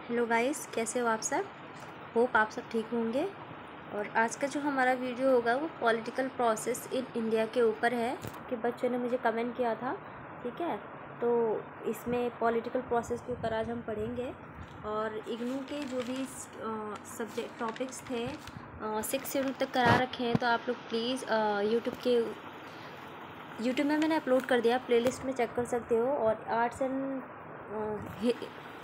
Hello guys, कैसे हो आप सब। होप आप सब ठीक होंगे। और आज का जो हमारा वीडियो होगा वो पॉलिटिकल प्रोसेस इन इंडिया के ऊपर है कि बच्चों ने मुझे कमेंट किया था। ठीक है, तो इसमें पॉलिटिकल प्रोसेस के ऊपर आज हम पढ़ेंगे। और इग्नू के जो भी सब्जेक्ट टॉपिक्स थे 6 शेड्यूल तक करा रखे हैं, तो आप लोग प्लीज़ यूट्यूब में मैंने अपलोड कर दिया, प्लेलिस्ट में चेक कर सकते हो। और arts and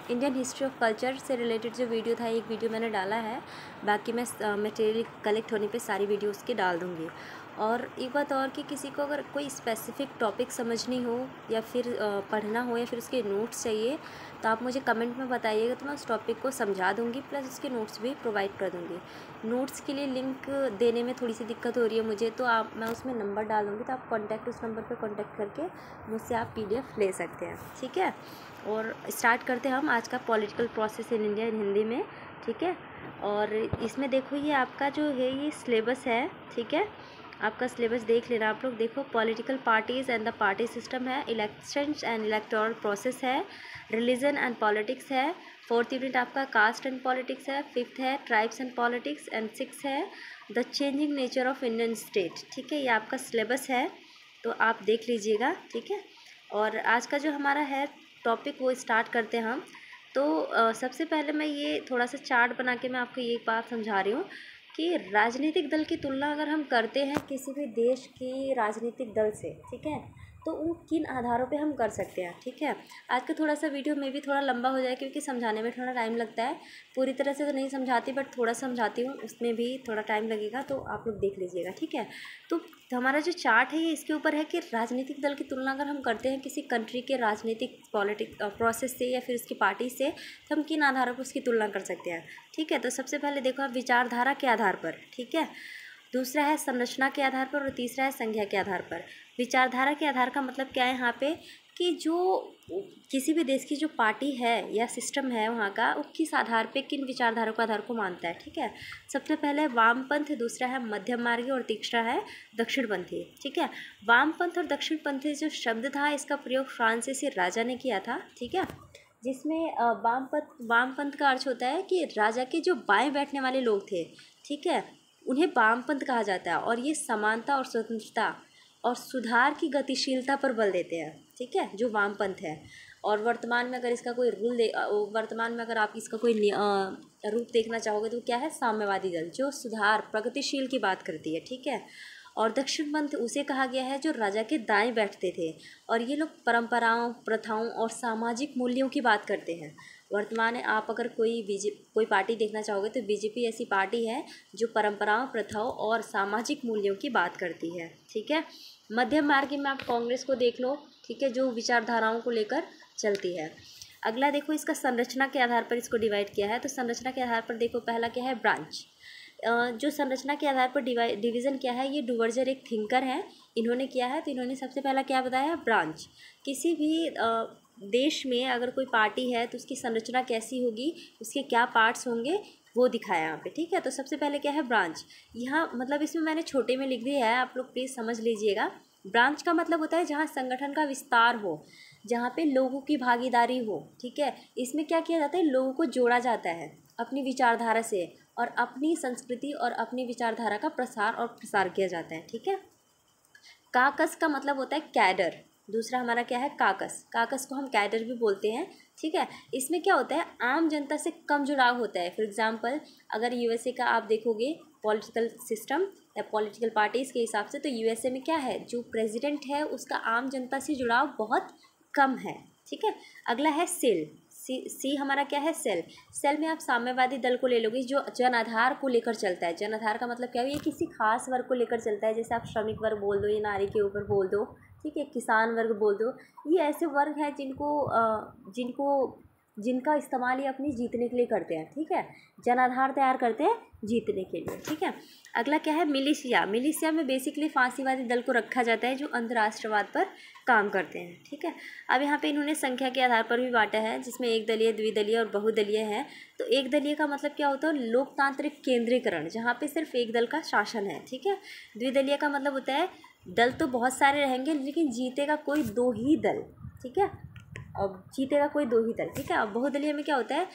Indian history of culture से रिलेटेड जो वीडियो था, एक वीडियो मैंने डाला है। बाकी मैं मटेरियल कलेक्ट होने पे सारी वीडियो उसकी डाल दूँगी। और एक बात और कि किसी को अगर कोई स्पेसिफिक टॉपिक समझनी हो या फिर पढ़ना हो या फिर उसके नोट्स चाहिए, तो आप मुझे कमेंट में बताइएगा, तो मैं उस टॉपिक को समझा दूँगी, प्लस उसके नोट्स भी प्रोवाइड कर दूँगी। नोट्स के लिए लिंक देने में थोड़ी सी दिक्कत हो रही है मुझे, तो मैं उसमें नंबर डाल दूँगी, तो आप उस नंबर पर कॉन्टैक्ट करके मुझसे आप PDF ले सकते हैं। ठीक है, और स्टार्ट करते हैं हम आज का political process in India in Hindi में। ठीक है, और इसमें देखो ये आपका जो है ये सिलेबस है। ठीक है, आपका सिलेबस देख लेना आप लोग। देखो, political parties and the party system है, इलेक्शंस एंड इलेक्टोरल प्रोसेस है, रिलीजन एंड पॉलिटिक्स है, 4th यूनिट आपका कास्ट एंड पॉलिटिक्स है, 5th है tribes and politics, and 6th है the changing nature of Indian state. ठीक है, ये आपका सिलेबस है, तो आप देख लीजिएगा। ठीक है, और आज का जो हमारा है टॉपिक वो स्टार्ट करते हैं हम। तो सबसे पहले मैं ये थोड़ा सा चार्ट बना के मैं आपको ये बात समझा रही हूँ कि राजनीतिक दल की तुलना अगर हम करते हैं किसी भी देश की राजनीतिक दल से, ठीक है, तो वो किन आधारों पे हम कर सकते हैं। ठीक है, आज का थोड़ा सा वीडियो में भी थोड़ा लंबा हो जाए क्योंकि समझाने में थोड़ा टाइम लगता है। पूरी तरह से तो नहीं समझाती, बट थोड़ा समझाती हूँ, उसमें भी थोड़ा टाइम लगेगा, तो आप लोग देख लीजिएगा। ठीक है, तो हमारा जो चार्ट है ये इसके ऊपर है कि राजनीतिक दल की तुलना अगर हम करते हैं किसी कंट्री के राजनीतिक प्रोसेस से या फिर उसकी पार्टी से, तो हम किन आधारों पर उसकी तुलना कर सकते हैं। ठीक है, तो सबसे पहले देखो आप विचारधारा के आधार पर। ठीक है, दूसरा है संरचना के आधार पर, और तीसरा है संख्या के आधार पर। विचारधारा के आधार का मतलब क्या है यहाँ पे कि जो किसी भी देश की जो पार्टी है या सिस्टम है वहाँ का, वो किस आधार पे किन विचारधारा के आधार को मानता है। ठीक है, सबसे पहले वामपंथ, दूसरा है मध्यम मार्गी, और तीसरा है दक्षिणपंथी। ठीक है, वामपंथ और दक्षिणपंथी जो शब्द था इसका प्रयोग फ्रांसीसी राजा ने किया था। ठीक है, जिसमें वामपंथ का अर्थ होता है कि राजा के जो बाएं बैठने वाले लोग थे, ठीक है, उन्हें वामपंथ कहा जाता है। और ये समानता और स्वतंत्रता और सुधार की गतिशीलता पर बल देते हैं। ठीक है, जो वामपंथ है। और वर्तमान में अगर इसका कोई वर्तमान में अगर आप इसका कोई रूप देखना चाहोगे तो क्या है, साम्यवादी दल, जो सुधार प्रगतिशील की बात करती है। ठीक है, और दक्षिणपंथ उसे कहा गया है जो राजा के दाएं बैठते थे, और ये लोग परंपराओं, प्रथाओं और सामाजिक मूल्यों की बात करते हैं। वर्तमान में आप अगर कोई पार्टी देखना चाहोगे तो BJP ऐसी पार्टी है जो परंपराओं, प्रथाओं और सामाजिक मूल्यों की बात करती है। ठीक है, मध्यम मार्ग में आप कांग्रेस को देख लो। ठीक है, जो विचारधाराओं को लेकर चलती है। अगला देखो, इसका संरचना के आधार पर इसको डिवाइड किया है। तो संरचना के आधार पर देखो, पहला क्या है, ब्रांच। जो संरचना के आधार पर डिवीज़न क्या है, ये डुवर्जर एक थिंकर है, इन्होंने किया है। तो इन्होंने सबसे पहला क्या बताया, ब्रांच। किसी भी देश में अगर कोई पार्टी है तो उसकी संरचना कैसी होगी, उसके क्या पार्ट्स होंगे, वो दिखाया यहाँ पे। ठीक है, तो सबसे पहले क्या है, ब्रांच। यहाँ मतलब इसमें मैंने छोटे में लिख दिया है, आप लोग प्लीज़ समझ लीजिएगा। ब्रांच का मतलब होता है जहाँ संगठन का विस्तार हो, जहाँ पे लोगों की भागीदारी हो। ठीक है, इसमें क्या किया जाता है, लोगों को जोड़ा जाता है अपनी विचारधारा से, और अपनी संस्कृति और अपनी विचारधारा का प्रसार किया जाता है। ठीक है, काकस का मतलब होता है कैडर। दूसरा हमारा क्या है, काकस। काकस को हम कैडर भी बोलते हैं। ठीक है, इसमें क्या होता है, आम जनता से कम जुड़ाव होता है। फॉर एग्जांपल, अगर USA का आप देखोगे पॉलिटिकल सिस्टम या पॉलिटिकल पार्टीज़ के हिसाब से, तो USA में क्या है, जो प्रेसिडेंट है उसका आम जनता से जुड़ाव बहुत कम है। ठीक है, अगला है सेल। सी हमारा क्या है, सेल। सेल में आप साम्यवादी दल को ले लोगे जो जन आधार को लेकर चलता है। जन आधार का मतलब क्या है, ये किसी खास वर्ग को लेकर चलता है। जैसे आप श्रमिक वर्ग बोल दो, या नारी के ऊपर बोल दो, ठीक है, किसान वर्ग बोल दो। ये ऐसे वर्ग हैं जिनका इस्तेमाल ये अपनी जीतने के लिए करते हैं। ठीक है, जन आधार तैयार करते हैं जीतने के लिए। ठीक है, अगला क्या है, मिलिशिया। मिलिशिया में बेसिकली फांसीवादी दल को रखा जाता है जो अंतर्राष्ट्रवाद पर काम करते हैं। ठीक है, अब यहाँ पे इन्होंने संख्या के आधार पर भी बांटा है, जिसमें एक दलीय, द्विदलीय और बहुदलीय है। तो एक दलीय का मतलब क्या होता है, लोकतांत्रिक केंद्रीकरण, जहाँ पे सिर्फ एक दल का शासन है। ठीक है, द्विदलीय का मतलब होता है दल तो बहुत सारे रहेंगे लेकिन जीतेगा कोई 2 ही दल। ठीक है, अब जीतेगा कोई दो ही दल, ठीक है। अब बहुदलीय में क्या होता है,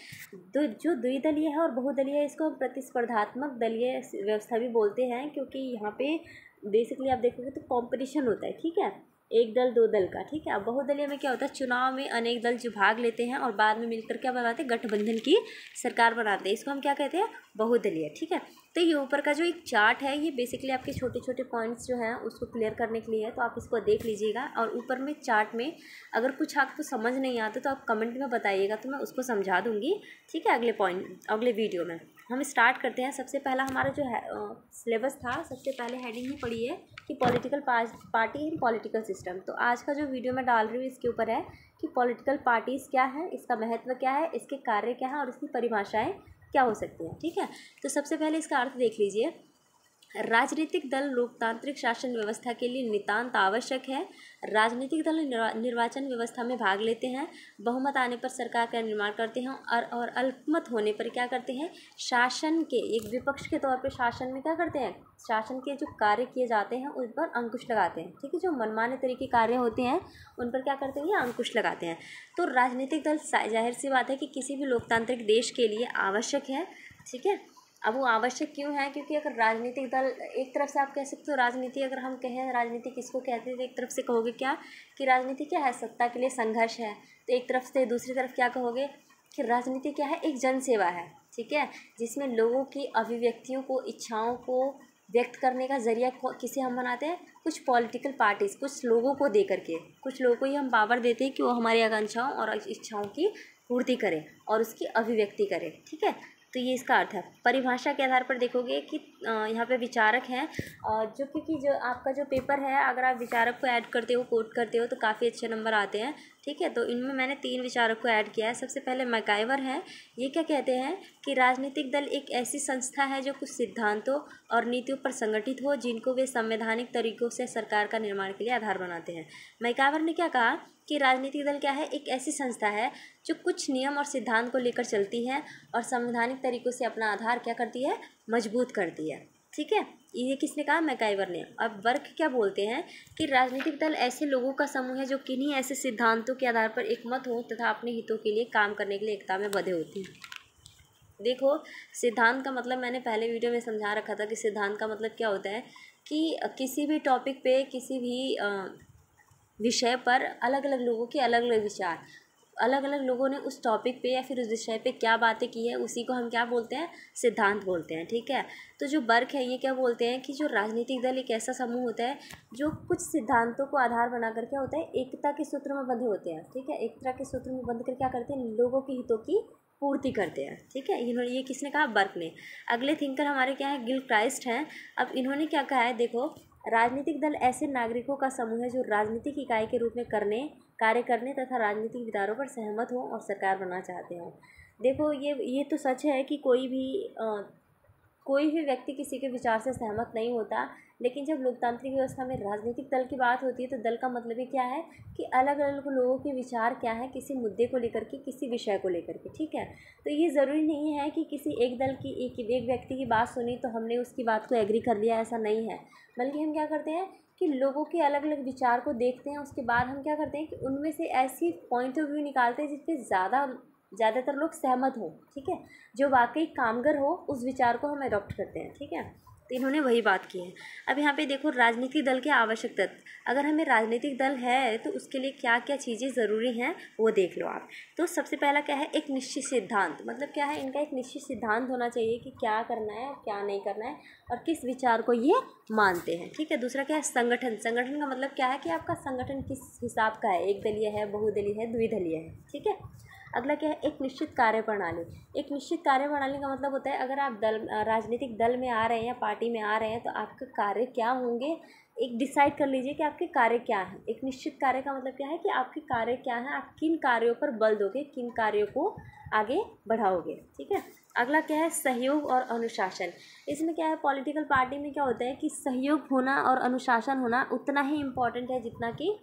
जो द्विदलीय है और बहुदलीय है इसको हम प्रतिस्पर्धात्मक दलीय व्यवस्था भी बोलते हैं, क्योंकि यहाँ पे बेसिकली आप देखोगे तो कंपटीशन होता है, ठीक है, एक दल दो दल का, ठीक है। अब बहुदलीय में क्या होता है, चुनाव में अनेक दल जो भाग लेते हैं और बाद में मिलकर क्या बनाते हैं, गठबंधन की सरकार बनाते हैं, इसको हम क्या कहते हैं, बहुदलीय, ठीक है। तो ये ऊपर का जो एक चार्ट है ये बेसिकली आपके छोटे छोटे पॉइंट्स जो हैं उसको क्लियर करने के लिए है, तो आप इसको देख लीजिएगा। और ऊपर में चार्ट में अगर कुछ आपको समझ नहीं आता तो आप कमेंट में बताइएगा, तो मैं उसको समझा दूंगी, ठीक है, अगले पॉइंट अगले वीडियो में। हम स्टार्ट करते हैं। सबसे पहला हमारा जो है सिलेबस था, सबसे पहले हेडिंग ही पड़ी है कि पॉलिटिकल पार्टी इन पॉलिटिकल सिस्टम। तो आज का जो वीडियो मैं डाल रही हूँ इसके ऊपर है कि पॉलिटिकल पार्टीज़ क्या है, इसका महत्व क्या है, इसके कार्य क्या है और इसकी परिभाषाएं क्या हो सकती हैं, ठीक है। तो सबसे पहले इसका अर्थ देख लीजिए। राजनीतिक दल लोकतांत्रिक शासन व्यवस्था के लिए नितांत आवश्यक है। राजनीतिक दल निर्वाचन व्यवस्था में भाग लेते हैं, बहुमत आने पर सरकार का निर्माण करते हैं और अल्पमत होने पर क्या करते हैं, शासन के एक विपक्ष के तौर पर शासन में क्या करते हैं, शासन के जो कार्य किए जाते हैं उन पर अंकुश लगाते हैं, ठीक है। जो मनमाने तरीके कार्य होते हैं उन पर क्या करते हैं, ये अंकुश लगाते हैं। तो राजनीतिक दल जाहिर सी बात है कि किसी भी लोकतांत्रिक देश के लिए आवश्यक है, ठीक है। अब वो आवश्यक क्यों है, क्योंकि अगर राजनीतिक दल एक तरफ से आप कह सकते हो, राजनीति अगर हम कहें राजनीति किसको कहते हैं, तो एक तरफ से कहोगे क्या कि राजनीति क्या है, सत्ता के लिए संघर्ष है। तो एक तरफ से दूसरी तरफ क्या कहोगे कि राजनीति क्या है, एक जनसेवा है, ठीक है, जिसमें लोगों की अभिव्यक्तियों को, इच्छाओं को व्यक्त करने का जरिया किसे हम बनाते हैं, कुछ पॉलिटिकल पार्टीज़, कुछ लोगों को दे करके, कुछ लोगों को ही हम पावर देते हैं कि वो हमारी आकांक्षाओं और इच्छाओं की पूर्ति करें और उसकी अभिव्यक्ति करें, ठीक है। तो ये इसका अर्थ है। परिभाषा के आधार पर देखोगे कि यहाँ पे विचारक हैं, और जो क्योंकि जो आपका जो पेपर है अगर आप विचारक को ऐड करते हो, कोट करते हो, तो काफ़ी अच्छे नंबर आते हैं, ठीक है। तो इनमें मैंने 3 विचारक को ऐड किया है। सबसे पहले मैकाइवर हैं। ये क्या कहते हैं कि राजनीतिक दल एक ऐसी संस्था है जो कुछ सिद्धांतों और नीतियों पर संगठित हो, जिनको वे संवैधानिक तरीक़ों से सरकार का निर्माण के लिए आधार बनाते हैं। मैकाइवर ने क्या कहा कि राजनीतिक दल क्या है, एक ऐसी संस्था है जो कुछ नियम और सिद्धांत को लेकर चलती है और संवैधानिक तरीक़ों से अपना आधार क्या करती है, मजबूत करती है, ठीक है। ये किसने कहा, मैकाइवर ने। अब वर्क क्या बोलते हैं कि राजनीतिक दल ऐसे लोगों का समूह है जो किन्हीं ऐसे सिद्धांतों के आधार पर एकमत हो तथा अपने हितों के लिए काम करने के लिए एकता में बंधे होती हैं। देखो, सिद्धांत का मतलब मैंने पहले वीडियो में समझा रखा था कि सिद्धांत का मतलब क्या होता है कि किसी भी टॉपिक पे, किसी भी विषय पर अलग अलग लोगों के अलग अलग विचार, अलग अलग लोगों ने उस टॉपिक पे या फिर उस विषय पे क्या बातें की है, उसी को हम क्या बोलते हैं, सिद्धांत बोलते हैं, ठीक है। तो जो वर्ग है ये क्या बोलते हैं कि जो राजनीतिक दल एक ऐसा समूह होता है जो कुछ सिद्धांतों को आधार बनाकर क्या होता है, एकता के सूत्र में बंधे होते हैं, ठीक है। एकता के सूत्र में बंध कर क्या करते हैं, लोगों के हितों की पूर्ति करते हैं, ठीक है। इन्होंने, ये किसने कहा, बर्क ने। अगले थिंकर हमारे क्या है, गिलक्राइस्ट हैं। अब इन्होंने क्या कहा है, देखो, राजनीतिक दल ऐसे नागरिकों का समूह है जो राजनीतिक इकाई के रूप में कार्य करने तथा राजनीतिक विचारों पर सहमत हो और सरकार बनना चाहते हो। देखो, ये तो सच है कि कोई भी व्यक्ति किसी के विचार से सहमत नहीं होता, लेकिन जब लोकतांत्रिक व्यवस्था में राजनीतिक दल की बात होती है तो दल का मतलब ही क्या है कि अलग अलग लोगों के विचार क्या है किसी मुद्दे को लेकर के, किसी विषय को लेकर के, ठीक है। तो ये ज़रूरी नहीं है कि किसी एक दल की एक व्यक्ति की बात सुनी तो हमने उसकी बात को एग्री कर लिया, ऐसा नहीं है। बल्कि हम क्या करते हैं कि लोगों के अलग अलग विचार को देखते हैं, उसके बाद हम क्या करते हैं कि उनमें से ऐसी पॉइंट ऑफ व्यू निकालते हैं जिसपे ज़्यादातर लोग सहमत हो, ठीक है, जो वाकई कामगर हो, उस विचार को हम अडॉप्ट करते हैं, ठीक है। तो इन्होंने वही बात की है। अब यहाँ पे देखो, राजनीतिक दल के आवश्यक तत्व, अगर हमें राजनीतिक दल है तो उसके लिए क्या क्या चीज़ें ज़रूरी हैं वो देख लो आप। तो सबसे पहला क्या है, एक निश्चित सिद्धांत, मतलब क्या है, इनका एक निश्चित सिद्धांत होना चाहिए कि क्या करना है और क्या नहीं करना है और किस विचार को ये मानते हैं, ठीक है। दूसरा क्या है, संगठन का मतलब क्या है कि आपका संगठन किस हिसाब का है, एक दलीय है, बहुदलीय है, द्विदलीय है, ठीक है। अगला क्या है, एक निश्चित कार्यप्रणाली। एक निश्चित कार्यप्रणाली का मतलब होता है अगर आप राजनीतिक दल में आ रहे हैं या पार्टी में आ रहे हैं तो आपके कार्य क्या होंगे, एक डिसाइड कर लीजिए कि आपके कार्य क्या हैं। एक निश्चित कार्य का मतलब क्या है कि आपके कार्य क्या हैं, आप किन कार्यों पर बल दोगे, किन कार्यों को आगे बढ़ाओगे, ठीक है। अगला क्या है, सहयोग और अनुशासन। इसमें क्या है, पॉलिटिकल पार्टी में क्या होता है कि सहयोग होना और अनुशासन होना उतना ही इम्पोर्टेंट है जितना कि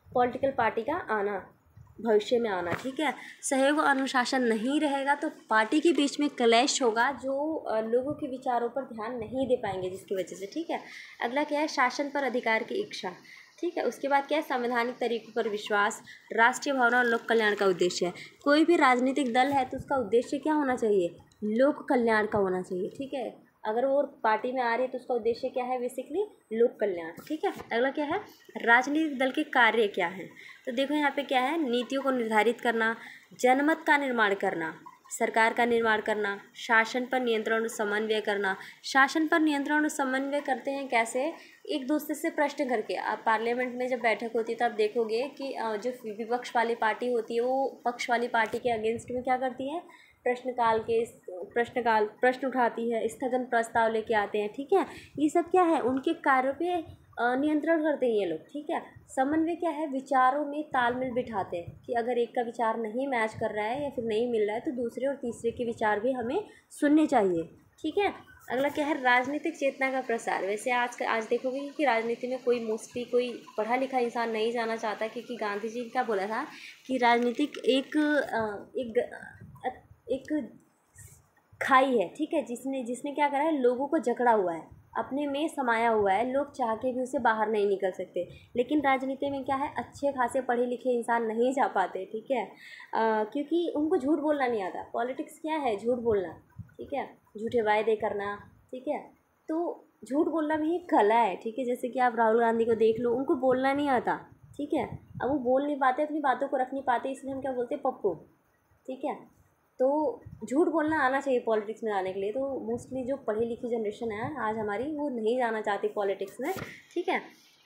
पॉलिटिकल पार्टी का आना, भविष्य में आना, ठीक है। सहयोग और अनुशासन नहीं रहेगा तो पार्टी के बीच में क्लैश होगा, जो लोगों के विचारों पर ध्यान नहीं दे पाएंगे जिसकी वजह से, ठीक है। अगला क्या है, शासन पर अधिकार की इच्छा। ठीक है। उसके बाद क्या है, संवैधानिक तरीकों पर विश्वास, राष्ट्रीय भावना और लोक कल्याण का उद्देश्य है। कोई भी राजनीतिक दल है तो उसका उद्देश्य क्या होना चाहिए, लोक कल्याण का होना चाहिए। ठीक है, अगर वो पार्टी में आ रही है तो उसका उद्देश्य क्या है, बेसिकली लोक कल्याण। ठीक है। अगला क्या है, राजनीतिक दल के कार्य क्या हैं। तो देखो यहाँ पे क्या है, नीतियों को निर्धारित करना, जनमत का निर्माण करना, सरकार का निर्माण करना, शासन पर नियंत्रण और समन्वय करना। शासन पर नियंत्रण और समन्वय करते हैं कैसे, एक दूसरे से प्रश्न करके। आप पार्लियामेंट में जब बैठक होती है तो आप देखोगे कि जो विपक्ष वाली पार्टी होती है वो पक्ष वाली पार्टी के अगेंस्ट में क्या करती है, प्रश्न उठाती है, स्थगन प्रस्ताव लेके आते हैं। ठीक है, ये सब क्या है, उनके कार्यों पे नियंत्रण करते हैं ये लोग। ठीक है। समन्वय क्या है, विचारों में तालमेल बिठाते हैं कि अगर एक का विचार नहीं मैच कर रहा है या फिर नहीं मिल रहा है तो दूसरे और तीसरे के विचार भी हमें सुनने चाहिए। ठीक है। अगला क्या है, राजनीतिक चेतना का प्रसार। वैसे आज देखोगे कि राजनीति में कोई मोस्टली कोई पढ़ा लिखा इंसान नहीं जाना चाहता, क्योंकि गांधी जी ने क्या बोला था कि राजनीतिक एक खाई है। ठीक है, जिसने क्या करा है, लोगों को जकड़ा हुआ है, अपने में समाया हुआ है, लोग चाह के भी उसे बाहर नहीं निकल सकते। लेकिन राजनीति में क्या है, अच्छे खासे पढ़े लिखे इंसान नहीं जा पाते। ठीक है, क्योंकि उनको झूठ बोलना नहीं आता। पॉलिटिक्स क्या है, झूठ बोलना। ठीक है, झूठे वायदे करना। ठीक है, तो झूठ बोलना भी एक कला है। ठीक है, जैसे कि आप राहुल गांधी को देख लो, उनको बोलना नहीं आता। ठीक है, अब वो बोल नहीं पाते, अपनी बातों को रख नहीं पाते, इसलिए हम क्या बोलते हैं, पप्पू। ठीक है, तो झूठ बोलना आना चाहिए पॉलिटिक्स में आने के लिए। तो मोस्टली जो पढ़ी लिखी जनरेशन है आज हमारी, वो नहीं जाना चाहती पॉलिटिक्स में। ठीक है,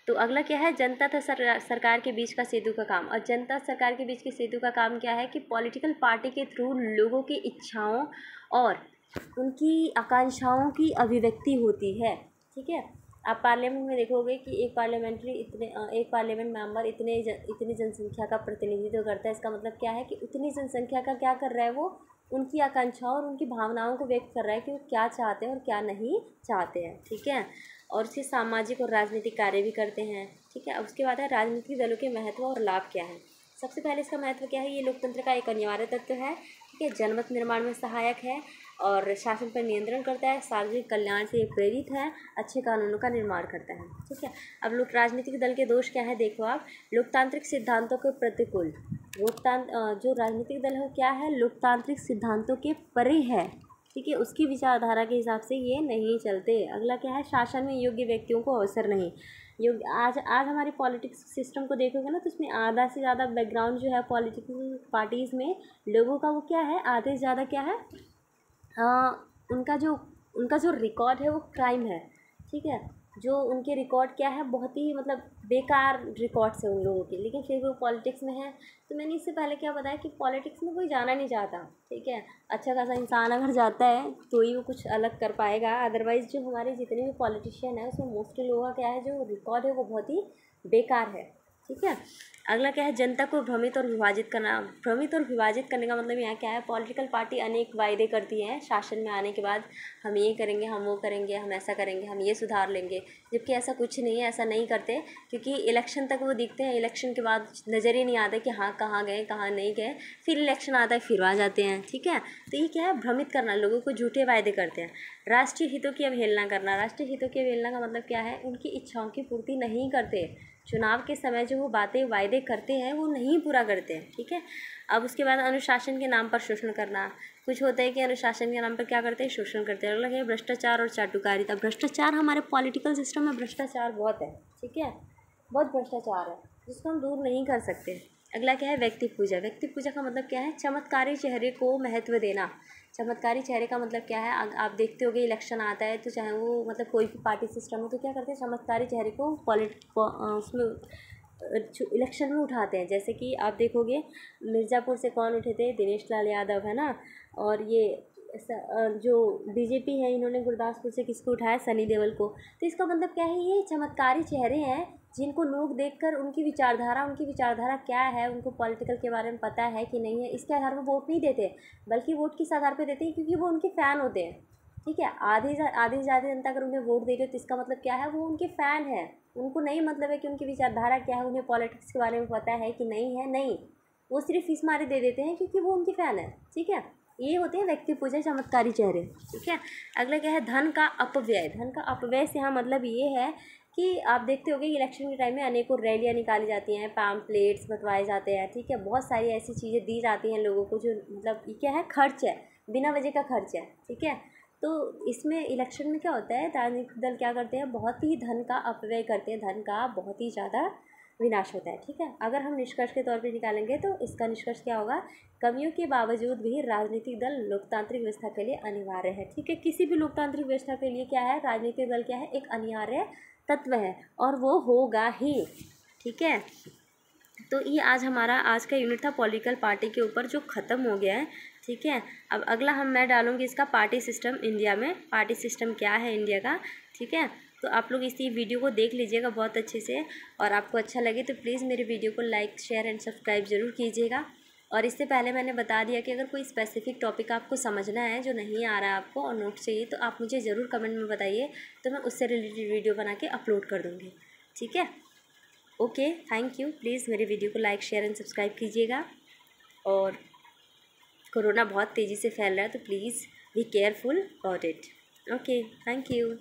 तो अगला क्या है, जनता तथा सरकार के बीच का सेतु का काम। और जनता सरकार के बीच के सेतु का काम क्या है कि पॉलिटिकल पार्टी के थ्रू लोगों की इच्छाओं और उनकी आकांक्षाओं की अभिव्यक्ति होती है। ठीक है, आप पार्लियामेंट में देखोगे कि एक पार्लियामेंट मेंबर इतनी जनसंख्या का प्रतिनिधित्व करता है। इसका मतलब क्या है कि उतनी जनसंख्या का क्या कर रहा है, वो उनकी आकांक्षाओं और उनकी भावनाओं को व्यक्त कर रहा है कि वो क्या चाहते हैं और क्या नहीं चाहते हैं। ठीक है, और उसके सामाजिक और राजनीतिक कार्य भी करते हैं। ठीक है, अब उसके बाद है राजनीतिक दलों के महत्व और लाभ क्या है। सबसे पहले इसका महत्व क्या है, ये लोकतंत्र का एक अनिवार्य तत्व है। ठीक है, जनमत निर्माण में सहायक है और शासन पर नियंत्रण करता है, सार्वजनिक कल्याण से प्रेरित है, अच्छे कानूनों का निर्माण करता है। ठीक है, अब राजनीतिक दल के दोष क्या है, देखो आप, लोकतांत्रिक सिद्धांतों के प्रतिकूल। जो राजनीतिक दल है क्या है, लोकतांत्रिक सिद्धांतों के परे है। ठीक है, उसकी विचारधारा के हिसाब से ये नहीं चलते। अगला क्या है, शासन में योग्य व्यक्तियों को अवसर नहीं। आज हमारी पॉलिटिक्स सिस्टम को देखोगे ना, तो उसमें आधा से ज़्यादा बैकग्राउंड जो है पॉलिटिकल पार्टीज़ में लोगों का, वो क्या है, आधे से ज़्यादा क्या है, उनका जो रिकॉर्ड है वो क्राइम है। ठीक है, जो उनके रिकॉर्ड क्या है, बहुत ही मतलब बेकार रिकॉर्ड्स है उन लोगों के, लेकिन फिर वो पॉलिटिक्स में है। तो मैंने इससे पहले क्या बताया कि पॉलिटिक्स में कोई जाना नहीं चाहता। ठीक है, अच्छा खासा इंसान अगर जाता है तो ही वो कुछ अलग कर पाएगा, अदरवाइज़ जो हमारे जितने भी पॉलिटिशियन है उसमें मोस्टली लोगों का क्या है, जो रिकॉर्ड है वो बहुत ही बेकार है। ठीक है, अगला क्या है, जनता को भ्रमित और विभाजित करना। भ्रमित और विभाजित करने का मतलब यहाँ क्या है, पॉलिटिकल पार्टी अनेक वायदे करती है शासन में आने के बाद, हम ये करेंगे, हम वो करेंगे, हम ऐसा करेंगे, हम ये सुधार लेंगे, जबकि ऐसा कुछ नहीं है, ऐसा नहीं करते। क्योंकि इलेक्शन तक वो दिखते हैं, इलेक्शन के बाद नज़र ही नहीं आता कि हाँ कहाँ गए कहाँ नहीं गए, फिर इलेक्शन आता है फिर आ जाते हैं। ठीक है, तो ये क्या है, भ्रमित करना, लोगों को झूठे वायदे करते हैं। राष्ट्रीय हितों की अवहेलना करना। राष्ट्रीय हितों की अवहेलना का मतलब क्या है, उनकी इच्छाओं की पूर्ति नहीं करते। चुनाव के समय जो वो बातें वायदे करते हैं वो नहीं पूरा करते हैं। ठीक है, अब उसके बाद अनुशासन के नाम पर शोषण करना। कुछ होता है कि अनुशासन के नाम पर क्या करते हैं, शोषण करते हैं। अलग है भ्रष्टाचार और चाटुकारिता। भ्रष्टाचार, हमारे पॉलिटिकल सिस्टम में भ्रष्टाचार बहुत है। ठीक है, बहुत भ्रष्टाचार है जिसको हम दूर नहीं कर सकते। अगला क्या है, व्यक्ति पूजा। व्यक्ति पूजा का मतलब क्या है, चमत्कारी चेहरे को महत्व देना। चमत्कारी चेहरे का मतलब क्या है, आप देखते होगे इलेक्शन आता है तो चाहे वो मतलब कोई भी पार्टी सिस्टम हो तो क्या करते हैं, चमत्कारी चेहरे को उसमें इलेक्शन में उठाते हैं। जैसे कि आप देखोगे मिर्ज़ापुर से कौन उठे थे, दिनेश लाल यादव है ना, और ये जो बीजेपी है इन्होंने गुरदासपुर से किसको उठाया, सनी देओल को। तो इसका मतलब क्या है, ये चमत्कारी चेहरे हैं जिनको लोग देखकर उनकी विचारधारा क्या है, उनको पॉलिटिकल के बारे में पता है कि नहीं है, इसके आधार पर वोट नहीं देते, बल्कि वोट किस आधार पर देते हैं, क्योंकि वो उनके फ़ैन होते हैं। ठीक है, आधी से ज़्यादा जनता अगर उन्हें वोट दे रही हो तो इसका मतलब क्या है, वो उनके फ़ैन है। उनको नहीं मतलब है कि उनकी विचारधारा क्या है, उन्हें पॉलिटिक्स के बारे में पता है कि नहीं है, नहीं, वो सिर्फ फीस मारे दे देते हैं क्योंकि वो उनके फ़ैन है। ठीक है, ये होते हैं व्यक्ति पूजा, चमत्कारी चेहरे। ठीक है, अगला क्या है, धन का अपव्यय। धन का अपव्यय से यहाँ मतलब ये है कि आप देखते होंगे कि इलेक्शन के टाइम में अनेकों रैलियाँ निकाली जाती हैं, पैम्पलेट्स बंटवाए जाते हैं, ठीक है, बहुत सारी ऐसी चीज़ें दी जाती हैं लोगों को जो मतलब ये क्या है, खर्च है, बिना वजह का खर्च है, ठीक है। तो इसमें इलेक्शन में क्या होता है, राजनीतिक दल क्या करते हैं, बहुत ही धन का अपव्यय करते हैं, धन का बहुत ही ज़्यादा विनाश होता है, ठीक है। अगर हम निष्कर्ष के तौर पे निकालेंगे तो इसका निष्कर्ष क्या होगा, कमियों के बावजूद भी राजनीतिक दल लोकतांत्रिक व्यवस्था के लिए अनिवार्य है, ठीक है। किसी भी लोकतांत्रिक व्यवस्था के लिए क्या है, राजनीतिक दल क्या है, एक अनिवार्य तत्व है और वो होगा ही, ठीक है। तो ये आज हमारा आज का यूनिट था पॉलिटिकल पार्टी के ऊपर, जो ख़त्म हो गया है, ठीक है। अब अगला मैं डालूँगी इसका पार्टी सिस्टम इंडिया में, पार्टी सिस्टम क्या है इंडिया का, ठीक है। तो आप लोग इसी वीडियो को देख लीजिएगा बहुत अच्छे से, और आपको अच्छा लगे तो प्लीज़ मेरे वीडियो को लाइक शेयर एंड सब्सक्राइब ज़रूर कीजिएगा। और इससे पहले मैंने बता दिया कि अगर कोई स्पेसिफिक टॉपिक आपको समझना है जो नहीं आ रहा है आपको और नोट चाहिए, तो आप मुझे ज़रूर कमेंट में बताइए, तो मैं उससे रिलेटेड वीडियो बना के अपलोड कर दूँगी, ठीक है। Okay, thank you. प्लीज़ मेरे वीडियो को लाइक शेयर एंड सब्सक्राइब कीजिएगा। और कोरोना बहुत तेज़ी से फैल रहा है, तो please be careful about it. Okay, thank you.